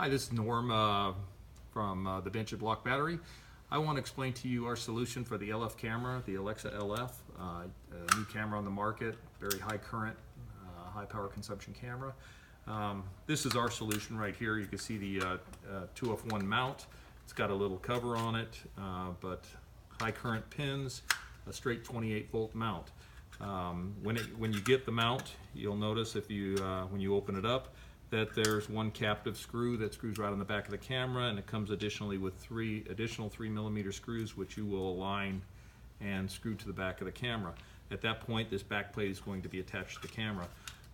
Hi, this is Norm from the Bench at Block Battery. I want to explain to you our solution for the LF camera, the Alexa LF, a new camera on the market, very high current, high power consumption camera. This is our solution right here. You can see the 2F1 mount. It's got a little cover on it, but high current pins, a straight 28 volt mount. When you get the mount, you'll notice if you when you open it up that there's one captive screw that screws right on the back of the camera, and it comes additionally with three additional 3mm screws, which you will align and screw to the back of the camera. At that point, this back plate is going to be attached to the camera.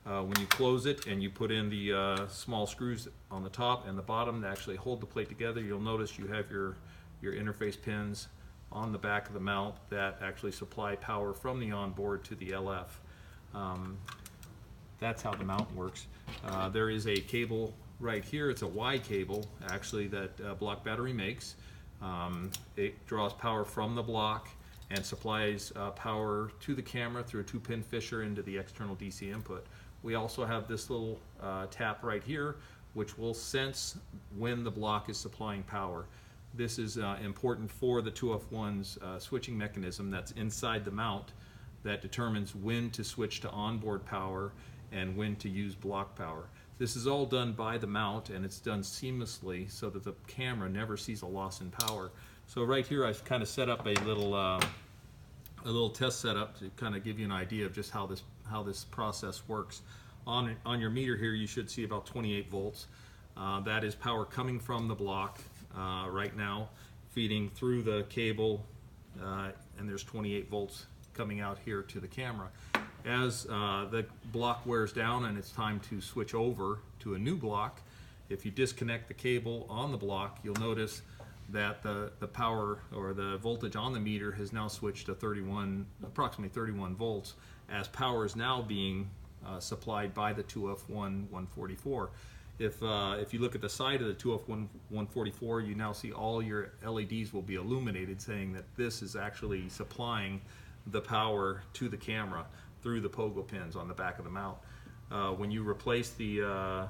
When you close it and you put in the small screws on the top and the bottom to actually hold the plate together, you'll notice you have your interface pins on the back of the mount that actually supply power from the onboard to the LF. That's how the mount works. There is a cable right here. It's a Y cable actually that Block Battery makes. It draws power from the block and supplies power to the camera through a 2-pin fisher into the external DC input. We also have this little tap right here which will sense when the block is supplying power. This is important for the 2F1's switching mechanism that's inside the mount that determines when to switch to onboard power and when to use block power. This is all done by the mount, and it's done seamlessly so that the camera never sees a loss in power. So right here I've kind of set up a little test setup to kind of give you an idea of just how this process works. On your meter here you should see about 28 volts. That is power coming from the block right now, feeding through the cable, and there's 28 volts coming out here to the camera. As the block wears down and it's time to switch over to a new block, if you disconnect the cable on the block, you'll notice that the power or the voltage on the meter has now switched to approximately 31 volts, as power is now being supplied by the 2F1 144. If you look at the side of the 2F1 144, you now see all your LEDs will be illuminated, saying that this is actually supplying the power to the camera through the pogo pins on the back of the mount. When you replace the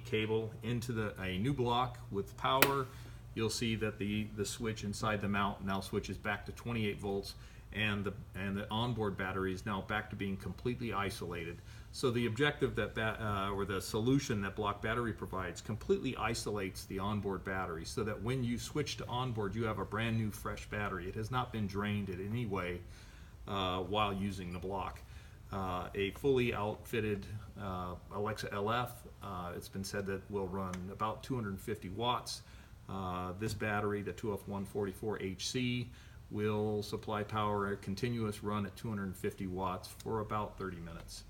cable into a new block with power, you'll see that the switch inside the mount now switches back to 28 volts, and the onboard battery is now back to being completely isolated. So the objective or the solution that Block Battery provides completely isolates the onboard battery, so that when you switch to onboard, you have a brand new fresh battery. It has not been drained in any way while using the block. A fully outfitted Alexa LF, it's been said that will run about 250 watts. This battery, the 2F144HC, will supply power, a continuous run at 250 watts for about 30 minutes.